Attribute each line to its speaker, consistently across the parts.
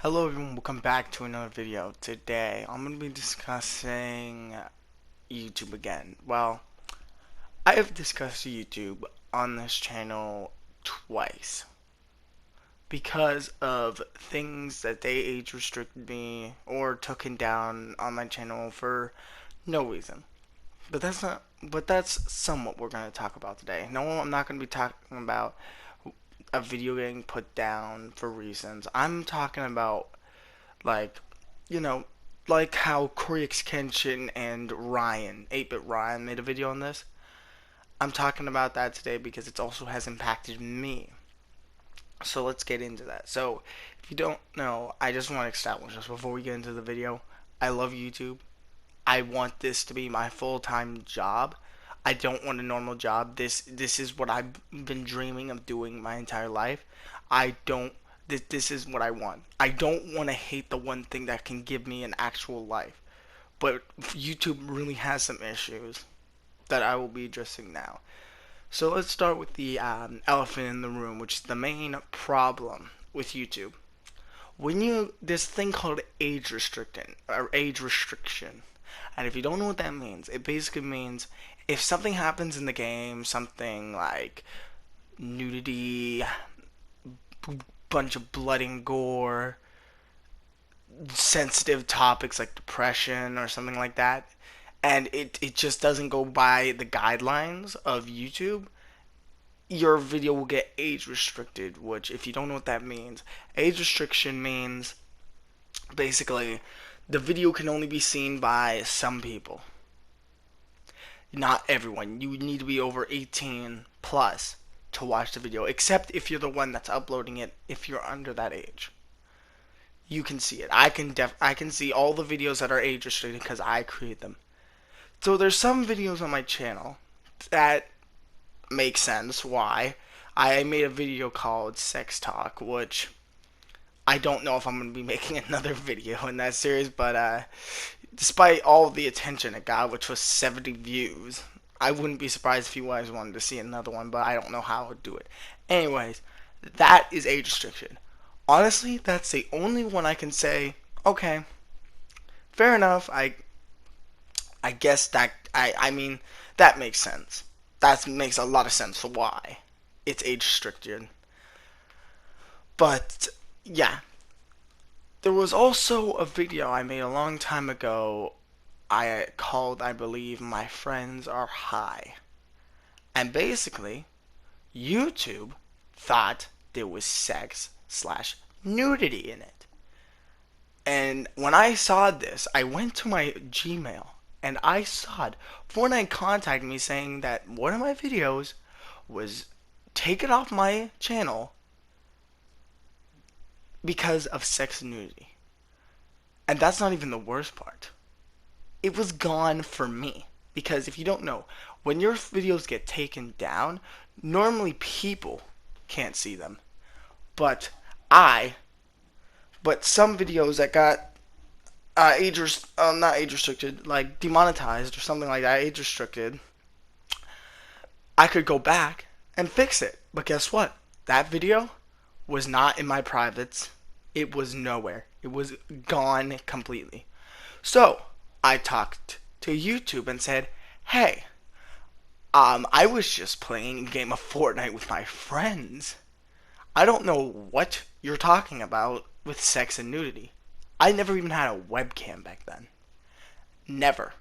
Speaker 1: Hello everyone, welcome back to another video. Today, I'm going to be discussing YouTube again. Well, I have discussed YouTube on this channel twice because of things that they age restricted me or taken down on my channel for no reason. But that's somewhat we're going to talk about today. No, I'm not going to be talking about a video getting put down for reasons. I'm talking about like, you know, like how Korix Kenshin and Ryan, 8-Bit Ryan, made a video on this. I'm talking about that today because it also has impacted me. So let's get into that. So, if you don't know, I just want to establish this before we get into the video. I love YouTube. I want this to be my full-time job. I don't want a normal job. This is what I've been dreaming of doing my entire life. I don't this is what I want. I don't want to hate the one thing that can give me an actual life. But YouTube really has some issues that I will be addressing now. So let's start with the elephant in the room, which is the main problem with YouTube. This thing called age restriction, and if you don't know what that means, it basically means if something happens in the game, something like nudity, bunch of blood and gore, sensitive topics like depression or something like that, and it just doesn't go by the guidelines of YouTube, your video will get age restricted, which, if you don't know what that means, age restriction means basically the video can only be seen by some people, not everyone. You need to be over 18 plus to watch the video, except if you're the one that's uploading it. If you're under that age, you can see it. I can see all the videos that are age restricted because I create them. So there's some videos on my channel that make sense why. I made a video called Sex Talk, which I don't know if I'm going to be making another video in that series, but despite all the attention it got, which was 70 views, I wouldn't be surprised if you guys wanted to see another one, but I don't know how I would do it. Anyways, that is age restriction. Honestly, that's the only one I can say, okay, fair enough. I guess I mean, that makes sense. That makes a lot of sense for why it's age restricted. But yeah, there was also a video I made a long time ago. I called, I believe, My Friends Are High. And basically, YouTube thought there was sex slash nudity in it. And when I saw this, I went to my Gmail and I saw Fortnite contacted me saying that one of my videos was taken off my channel because of sex and nudity. And that's not even the worst part. It was gone for me. Because if you don't know, when your videos get taken down, normally people can't see them. But I, but some videos that got not age restricted, like demonetized or something like that, age restricted, I could go back and fix it. But guess what? That video was not in my privates. It was nowhere. It was gone completely. So I talked to YouTube and said, "Hey, I was just playing a game of Fortnite with my friends. I don't know what you're talking about with sex and nudity. I never even had a webcam back then. Never.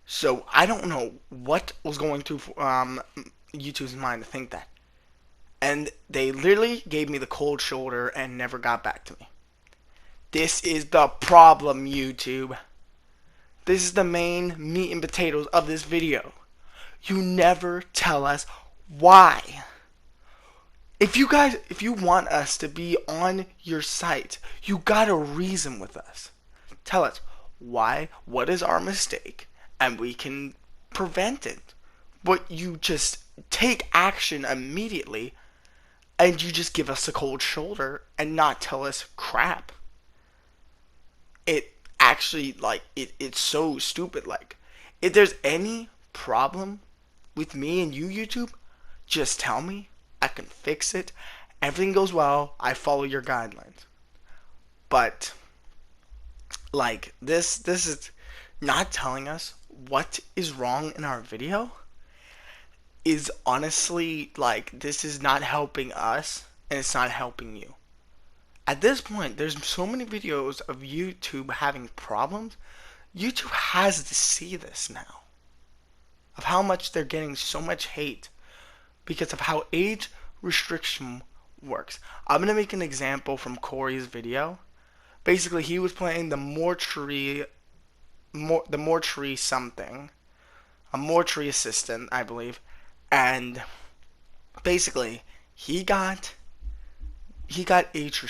Speaker 1: So I don't know what was going through YouTube's mind to think that." And they literally gave me the cold shoulder and never got back to me. This is the problem, YouTube. This is the main meat and potatoes of this video. You never tell us why. If you want us to be on your site, you gotta reason with us. Tell us why, what is our mistake, and we can prevent it. But you just take action immediately, and you just give us a cold shoulder and not tell us crap. It actually, it's so stupid. Like, if there's any problem with me and you, YouTube, just tell me. I can fix it. Everything goes well. I follow your guidelines. But like this is not telling us what is wrong in our video is honestly like this is not helping us and it's not helping you. At this point, there's so many videos of YouTube having problems. YouTube has to see this now of how much they're getting so much hate because of how age restriction works. I'm gonna make an example from Corey's video. Basically, he was playing the mortuary something, a mortuary assistant, I believe, and basically he got age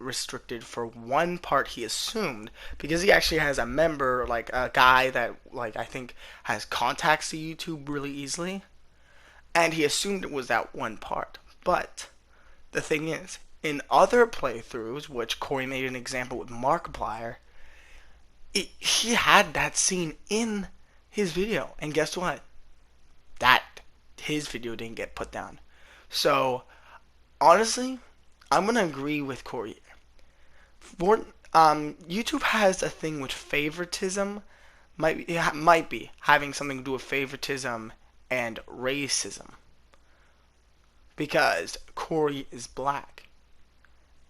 Speaker 1: restricted for one part he assumed because he actually has a member like a guy that like I think has contacts to YouTube really easily, and he assumed it was that one part. But the thing is, in other playthroughs, which Corey made an example with Markiplier, he had that scene in his video, and guess what? That his video didn't get put down. So honestly, I'm gonna agree with Corey. YouTube has a thing with favoritism. Might be having something to do with favoritism and racism because Corey is black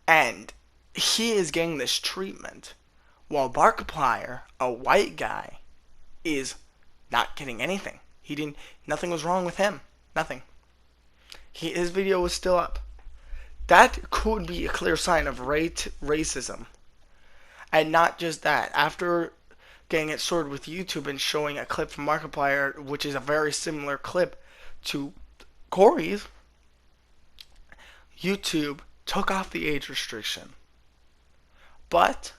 Speaker 1: and he is getting this treatment while Markiplier, a white guy, is not getting anything. Nothing was wrong with him. Nothing. His video was still up. That could be a clear sign of racism. And not just that. After getting it sorted with YouTube and showing a clip from Markiplier, which is a very similar clip to Corey's, YouTube took off the age restriction. But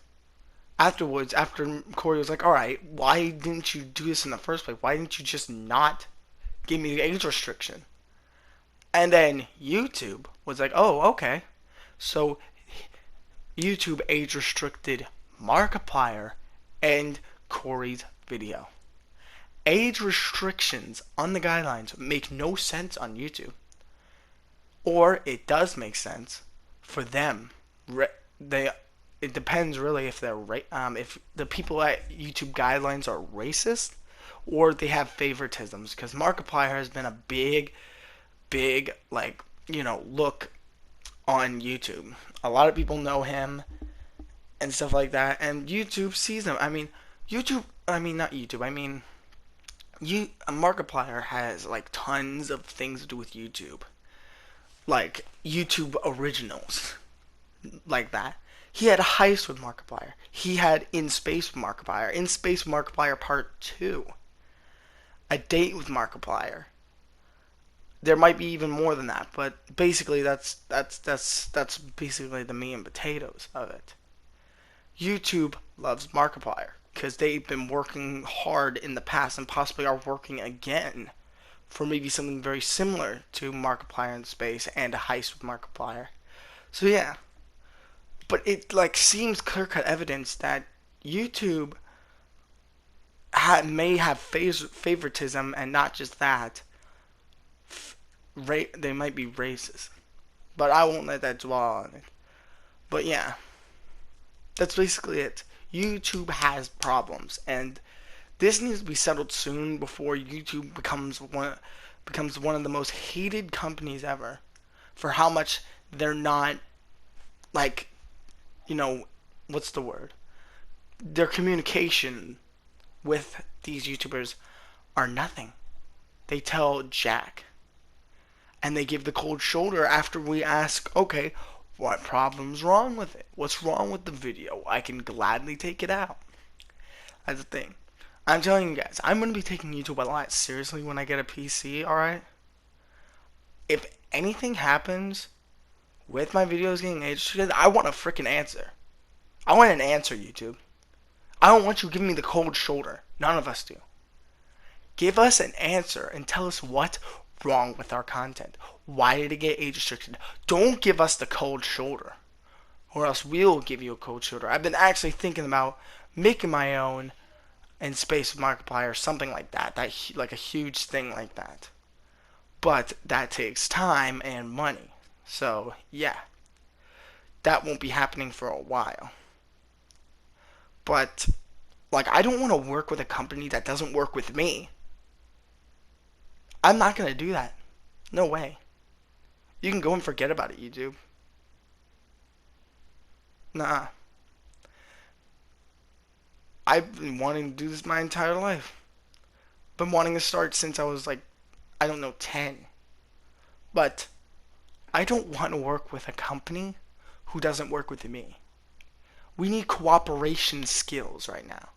Speaker 1: afterwards, after Corey was like, alright, why didn't you do this in the first place? Why didn't you just not give me the age restriction? And then YouTube was like, oh, okay. So YouTube age restricted Markiplier and Corey's video. Age restrictions on the guidelines make no sense on YouTube. Or it does make sense for them. It depends really if if the people at YouTube guidelines are racist or they have favoritisms. Because Markiplier has been a big like look on YouTube. A lot of people know him and stuff like that, and YouTube sees him. Not YouTube. Markiplier has like tons of things to do with YouTube, like YouTube originals, like that. He had a heist with Markiplier. He had In Space with Markiplier. In Space with Markiplier Part 2. A date with Markiplier. There might be even more than that, but basically that's basically the meat and potatoes of it. YouTube loves Markiplier because they've been working hard in the past and possibly are working again for maybe something very similar to Markiplier in Space and a heist with Markiplier. So yeah, but it like seems clear-cut evidence that YouTube may have favoritism, and not just that. They might be racist, but I won't let that dwell on it. But yeah, that's basically it. YouTube has problems, and this needs to be settled soon before YouTube becomes one of the most hated companies ever for how much they're not like, what's the word? Their communication with these YouTubers are nothing. They tell Jack. And they give the cold shoulder after we ask, okay, what problem's wrong with it? What's wrong with the video? I can gladly take it out. That's the thing. I'm telling you guys, I'm going to be taking YouTube a lot seriously when I get a PC, alright? If anything happens with my videos getting age restricted, I want a freaking answer. I want an answer, YouTube. I don't want you giving me the cold shoulder. None of us do. Give us an answer and tell us what's wrong with our content. Why did it get age restricted? Don't give us the cold shoulder, or else we'll give you a cold shoulder. I've been actually thinking about making my own In Space with Markiplier or something like that. Like a huge thing like that. But that takes time and money. So yeah. that won't be happening for a while. But like, I don't want to work with a company that doesn't work with me. I'm not gonna do that. No way. You can go and forget about it, YouTube. Nah. I've been wanting to do this my entire life. Been wanting to start since I was like, I don't know, 10. But I don't want to work with a company who doesn't work with me. We need cooperation skills right now.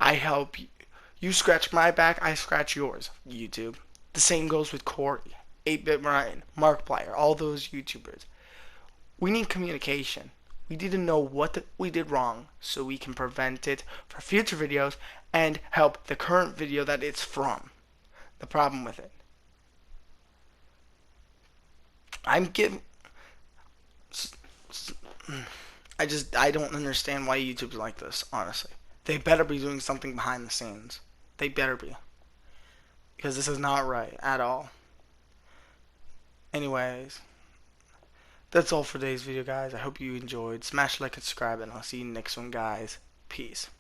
Speaker 1: I help you. You scratch my back, I scratch yours, YouTube. The same goes with Corey, 8-Bit Ryan, Markiplier, all those YouTubers. We need communication. We need to know what we did wrong so we can prevent it for future videos and help the current video that it's from. The problem with it. I'm giving. I don't understand why YouTube's like this, honestly. They better be doing something behind the scenes. They better be. Because this is not right at all. Anyways, that's all for today's video, guys. I hope you enjoyed. Smash like and subscribe, and I'll see you next one, guys. Peace.